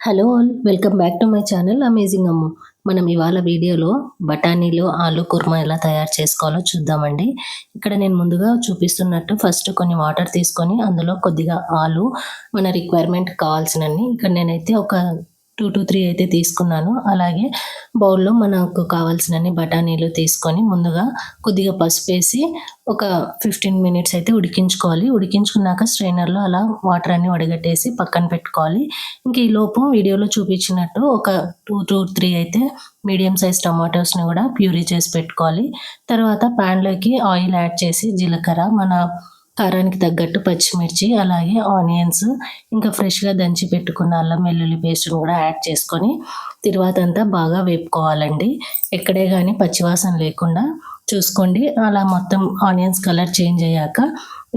Hello all welcome back to my channel amazing Ammu. మనం ఇవాళ వీడియోలో బఠానీలు ఆలు కుర్మా ఎలా తయారు చేసుకోవాలో చూద్దామండి. ఇక్కడ నేను ముందుగా చూపిస్తున్నట్టు ఫస్ట్ కొన్ని వాటర్ తీసుకొని అందులో కొద్దిగా ఆలు మన రిక్వైర్మెంట్ కావాల్సినన్ని ఇక్కడ నేనైతే ఒక 2 to 3 అయితే తీసుకున్నాను. అలాగే బౌల్లో మనకు కావాల్సినన్ని బఠానీలు తీసుకొని ముందుగా కొద్దిగా పసుపు వేసి ఒక 15 మినిట్స్ అయితే ఉడికించుకోవాలి. ఉడికించుకున్నాక స్ట్రైనర్లో అలా వాటర్ అన్ని వడగట్టేసి పక్కన పెట్టుకోవాలి. ఇంక ఈ లోపు వీడియోలో చూపించినట్టు ఒక 2 to 3 అయితే మీడియం సైజ్ టమాటోస్ని కూడా ప్యూరీ చేసి పెట్టుకోవాలి. తర్వాత ప్యాన్లోకి ఆయిల్ యాడ్ చేసి జీలకర్ర, మన కారానికి తగ్గట్టు పచ్చిమిర్చి, అలాగే ఆనియన్స్, ఇంకా ఫ్రెష్గా దంచి పెట్టుకున్న అల్లం వెల్లుల్లి పేస్ట్ని కూడా యాడ్ చేసుకొని తర్వాత అంతా బాగా వేపుకోవాలండి. ఎక్కడే కానీ పచ్చివాసన లేకుండా చూసుకోండి. అలా మొత్తం ఆనియన్స్ కలర్ చేంజ్ అయ్యాక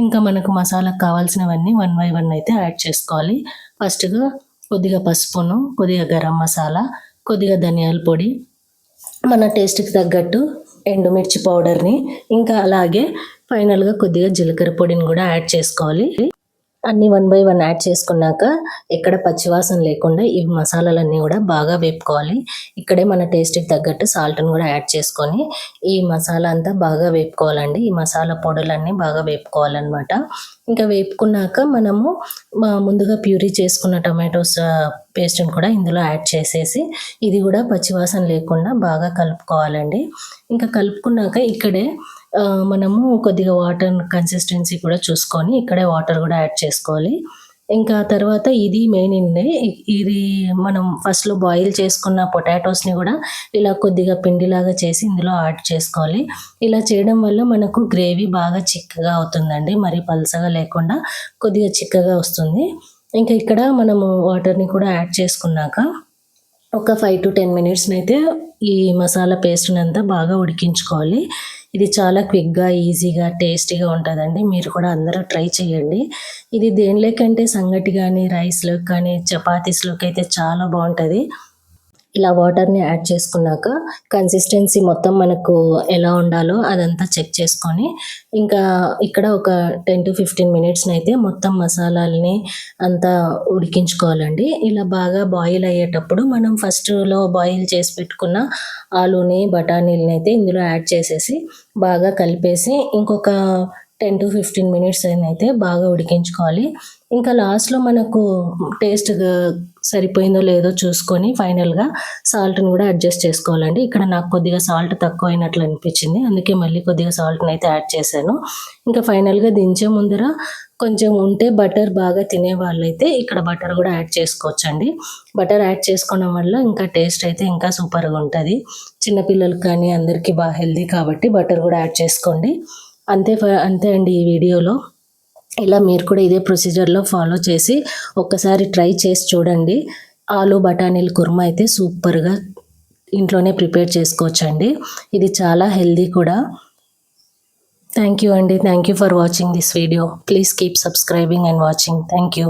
ఇంకా మనకు మసాలాకు కావాల్సినవన్నీ 1 by 1 అయితే యాడ్ చేసుకోవాలి. ఫస్ట్గా కొద్దిగా పసుపును, కొద్దిగా గరం మసాలా, కొద్దిగా ధనియాల పొడి, మన టేస్ట్కి తగ్గట్టు ఎండుమిర్చి పౌడర్ని, ఇంకా అలాగే ఫైనల్గా కొద్దిగా జీలకర్ర పొడిని కూడా యాడ్ చేసుకోవాలి. అన్నీ 1 by 1 యాడ్ చేసుకున్నాక ఎక్కడ పచ్చివాసన లేకుండా ఈ మసాలాలన్నీ కూడా బాగా వేపుకోవాలి. ఇక్కడే మన టేస్ట్కి తగ్గట్టు సాల్ట్ని కూడా యాడ్ చేసుకొని ఈ మసాలా అంతా బాగా వేపుకోవాలండి. ఈ మసాలా పొడులన్నీ బాగా వేపుకోవాలన్నమాట. ఇంకా వేపుకున్నాక మనము ముందుగా ప్యూరీ చేసుకున్న టమాటోస్ పేస్ట్ని కూడా ఇందులో యాడ్ చేసేసి ఇది కూడా పచ్చివాసన లేకుండా బాగా కలుపుకోవాలండి. ఇంకా కలుపుకున్నాక ఇక్కడే మనము కొద్దిగా వాటర్ కన్సిస్టెన్సీ కూడా చూసుకొని ఇక్కడే వాటర్ కూడా యాడ్ చేసుకోవాలి. ఇంకా తర్వాత ఇది మెయిన్ అండి. ఇది మనం ఫస్ట్లో బాయిల్ చేసుకున్న పొటాటోస్ని కూడా ఇలా కొద్దిగా పిండిలాగా చేసి ఇందులో యాడ్ చేసుకోవాలి. ఇలా చేయడం వల్ల మనకు గ్రేవీ బాగా చిక్కగా అవుతుందండి. మరి పలసగా లేకుండా కొద్దిగా చిక్కగా వస్తుంది. ఇంకా ఇక్కడ మనము వాటర్ని కూడా యాడ్ చేసుకున్నాక ఒక 5 to 10 మినిట్స్ని అయితే ఈ మసాలా పేస్ట్ని అంతా బాగా ఉడికించుకోవాలి. ఇది చాలా క్విక్గా, ఈజీగా, టేస్టీగా ఉంటుందండి. మీరు కూడా అందరూ ట్రై చేయండి. ఇది దేనిలోకంటే సంగటి కానీ, రైస్లోకి కానీ, చపాతీస్లోకి అయితే చాలా బాగుంటుంది. ఇలా వాటర్ని యాడ్ చేసుకున్నాక కన్సిస్టెన్సీ మొత్తం మనకు ఎలా ఉండాలో అదంతా చెక్ చేసుకొని ఇంకా ఇక్కడ ఒక 10 to 15 మినిట్స్ని అయితే మొత్తం మసాలాలని అంతా ఉడికించుకోవాలండి. ఇలా బాగా బాయిల్ అయ్యేటప్పుడు మనం ఫస్ట్లో బాయిల్ చేసి పెట్టుకున్న ఆలుని, బఠానీలని అయితే ఇందులో యాడ్ చేసేసి బాగా కలిపేసి ఇంకొక 10 to 15 మినిట్స్ అయితే బాగా ఉడికించుకోవాలి. ఇంకా లాస్ట్లో మనకు టేస్ట్ సరిపోయిందో లేదో చూసుకొని ఫైనల్గా సాల్ట్ని కూడా అడ్జస్ట్ చేసుకోవాలండి. ఇక్కడ నాకు కొద్దిగా సాల్ట్ తక్కువ అయినట్లు అనిపించింది, అందుకే మళ్ళీ కొద్దిగా సాల్ట్ని అయితే యాడ్ చేశాను. ఇంకా ఫైనల్గా దించే ముందర కొంచెం ఉంటే బటర్ బాగా తినే వాళ్ళైతే ఇక్కడ బటర్ కూడా యాడ్ చేసుకోవచ్చండి. బటర్ యాడ్ చేసుకోవడం వల్ల ఇంకా టేస్ట్ అయితే ఇంకా సూపర్గా ఉంటుంది. చిన్నపిల్లలకి కానీ అందరికీ బాగా హెల్దీ కాబట్టి బటర్ కూడా యాడ్ చేసుకోండి. అంతే అండి ఈ వీడియోలో. ఇలా మీరు కూడా ఇదే ప్రొసీజర్లో ఫాలో చేసి ఒక్కసారి ట్రై చేసి చూడండి. ఆలు బఠానీల కుర్మా అయితే సూపర్గా ఇంట్లోనే ప్రిపేర్ చేసుకోవచ్చండి. ఇది చాలా హెల్దీ కూడా. థ్యాంక్ యూ అండి. Thank you for watching this video. Please keep subscribing and watching. Thank you.